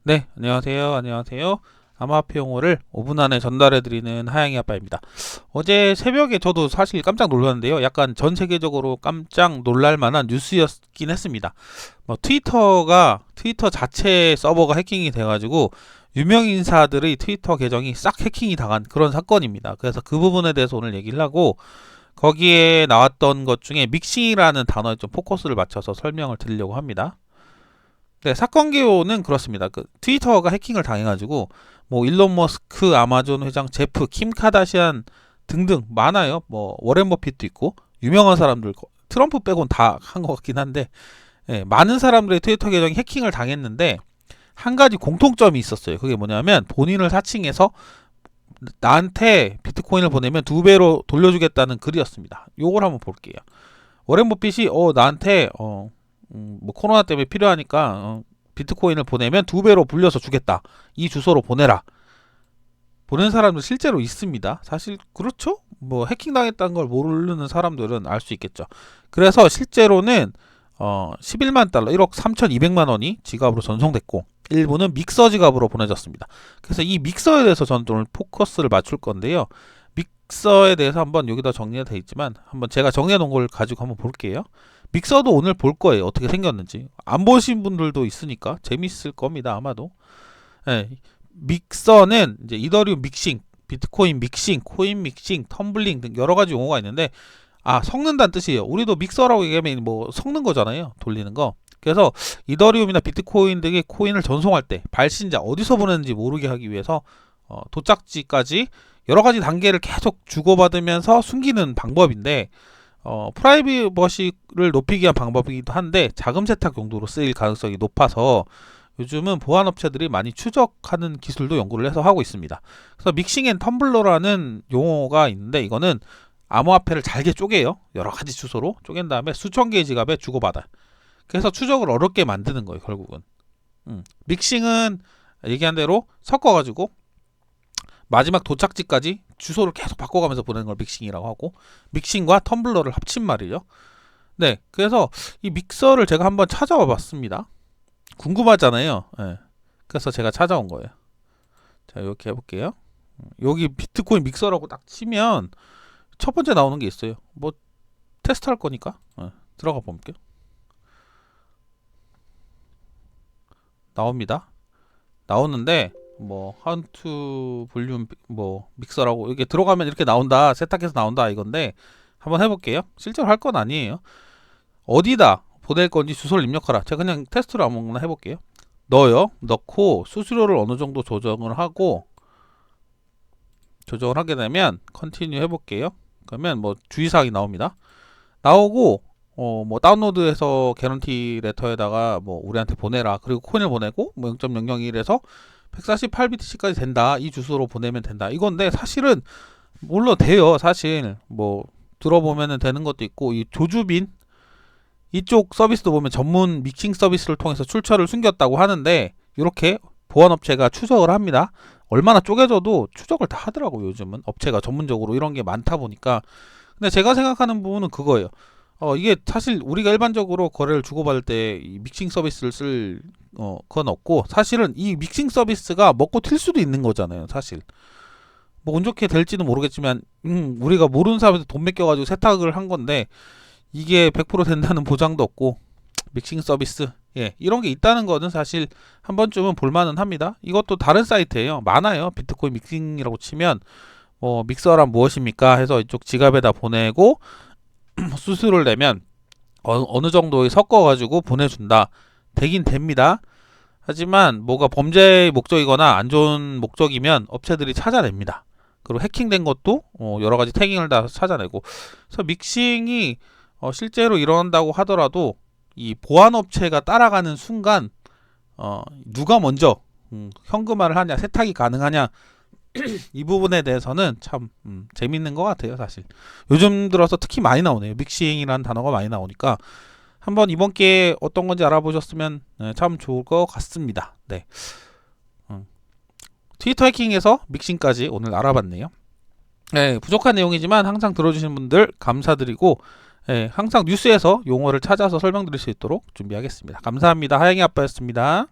네, 안녕하세요. 안녕하세요. 암호화폐 용어를 5분 안에 전달해드리는 하양이 아빠입니다. 어제 새벽에 저도 사실 깜짝 놀랐는데요. 약간 전 세계적으로 깜짝 놀랄 만한 뉴스였긴 했습니다. 트위터 자체 서버가 해킹이 돼가지고 유명 인사들의 트위터 계정이 싹 해킹이 당한 그런 사건입니다. 그래서 그 부분에 대해서 오늘 얘기를 하고 거기에 나왔던 것 중에 믹싱이라는 단어에 좀 포커스를 맞춰서 설명을 드리려고 합니다. 네, 사건 개요는 그렇습니다. 트위터가 해킹을 당해가지고 뭐 일론 머스크, 아마존 회장, 제프, 킴 카다시안 등등 많아요. 뭐 워렌 버핏도 있고 유명한 사람들 트럼프 빼곤 다 한 것 같긴 한데 많은 사람들의 트위터 계정이 해킹을 당했는데 한 가지 공통점이 있었어요. 그게 뭐냐면 본인을 사칭해서 나한테 비트코인을 보내면 2배로 돌려주겠다는 글이었습니다. 요걸 한번 볼게요. 워렌 버핏이 나한테 뭐 코로나 때문에 필요하니까 비트코인을 보내면 2배로 불려서 주겠다. 이 주소로 보내라. 보낸 사람도 실제로 있습니다. 사실 그렇죠? 뭐 해킹당했다는 걸 모르는 사람들은 알 수 있겠죠. 그래서 실제로는 11만 달러, 1억 3,200만 원이 지갑으로 전송됐고 일부는 믹서 지갑으로 보내졌습니다. 그래서 이 믹서에 대해서 저는 오늘 포커스를 맞출 건데요. 믹서에 대해서 한번 여기다 정리가 되어 있지만 한번 제가 정리해 놓은 걸 가지고 한번 볼게요. 믹서도 오늘 볼 거예요. 어떻게 생겼는지. 안 보신 분들도 있으니까 재밌을 겁니다. 아마도. 네, 믹서는 이제 이더리움 믹싱, 비트코인 믹싱, 코인 믹싱, 텀블링 등 여러 가지 용어가 있는데 섞는다는 뜻이에요. 우리도 믹서라고 얘기하면 뭐 섞는 거잖아요. 돌리는 거. 그래서 이더리움이나 비트코인 등의 코인을 전송할 때 발신자 어디서 보내는지 모르게 하기 위해서 도착지까지 여러 가지 단계를 계속 주고받으면서 숨기는 방법인데 프라이버시를 높이기 위한 방법이기도 한데 자금 세탁 용도로 쓰일 가능성이 높아서 요즘은 보안 업체들이 많이 추적하는 기술도 연구를 해서 하고 있습니다. 그래서 믹싱 앤 텀블러라는 용어가 있는데 이거는 암호화폐를 잘게 쪼개요. 여러 가지 주소로 쪼갠 다음에 수천 개의 지갑에 주고받아요. 그래서 추적을 어렵게 만드는 거예요, 결국은. 믹싱은 얘기한 대로 섞어가지고 마지막 도착지까지 주소를 계속 바꿔가면서 보내는 걸 믹싱이라고 하고 믹싱과 텀블러를 합친 말이죠. 네, 그래서 이 믹서를 제가 한번 찾아와 봤습니다. 궁금하잖아요. 네, 그래서 제가 찾아온 거예요. 자, 이렇게 해볼게요. 여기 비트코인 믹서라고 딱 치면 첫 번째 나오는 게 있어요. 뭐 테스트 할 거니까 들어가 볼게요. 나옵니다. 나오는데 뭐 하운투 볼륨 뭐 믹서라고 이렇게 들어가면 이렇게 나온다. 세탁해서 나온다 이건데 한번 해볼게요. 실제로 할 건 아니에요. 어디다 보낼 건지 주소를 입력하라. 제가 그냥 테스트로 아무거나 해볼게요. 넣고 수수료를 어느 정도 조정을 하고 조정을 하게 되면 컨티뉴 해볼게요. 그러면 뭐 주의사항이 나옵니다. 나오고 뭐 다운로드해서 개런티 레터에다가 뭐 우리한테 보내라. 그리고 코인을 보내고 뭐 0.001에서 148BTC까지 된다. 이 주소로 보내면 된다. 이건데 사실은 물론 돼요. 사실 뭐 들어보면은 되는 것도 있고 이 조주빈 이쪽 서비스도 보면 전문 믹싱 서비스를 통해서 출처를 숨겼다고 하는데 이렇게 보안업체가 추적을 합니다. 얼마나 쪼개져도 추적을 다 하더라고요. 요즘은 업체가 전문적으로 이런 게 많다 보니까. 근데 제가 생각하는 부분은 그거예요. 이게 사실 우리가 일반적으로 거래를 주고받을 때 이 믹싱 서비스를 쓸 건 없고 사실은 이 믹싱 서비스가 먹고 튈 수도 있는 거잖아요. 사실 뭐 운 좋게 될지는 모르겠지만 우리가 모르는 사람한테 돈 맡겨가지고 세탁을 한 건데 이게 100% 된다는 보장도 없고 믹싱 서비스 이런 게 있다는 거는 사실 한 번쯤은 볼만은 합니다. 이것도 다른 사이트예요. 많아요. 비트코인 믹싱이라고 치면 뭐 믹서란 무엇입니까 해서 이쪽 지갑에다 보내고 수수료를 내면 어느 정도에 섞어가지고 보내준다. 되긴 됩니다. 하지만 뭐가 범죄의 목적이거나 안 좋은 목적이면 업체들이 찾아냅니다. 그리고 해킹된 것도 여러 가지 태깅을 다 찾아내고. 그래서 믹싱이 실제로 일어난다고 하더라도 이 보안 업체가 따라가는 순간 누가 먼저 현금화를 하냐, 세탁이 가능하냐 이 부분에 대해서는 참 재밌는 것 같아요. 사실 요즘 들어서 특히 많이 나오네요. 믹싱이라는 단어가 많이 나오니까 한번 이번 기회에 어떤 건지 알아보셨으면 참 좋을 것 같습니다. 네, 트위터 해킹에서 믹싱까지 오늘 알아봤네요. 네, 부족한 내용이지만 항상 들어주시는 분들 감사드리고 항상 뉴스에서 용어를 찾아서 설명드릴 수 있도록 준비하겠습니다. 감사합니다. 하영이 아빠였습니다.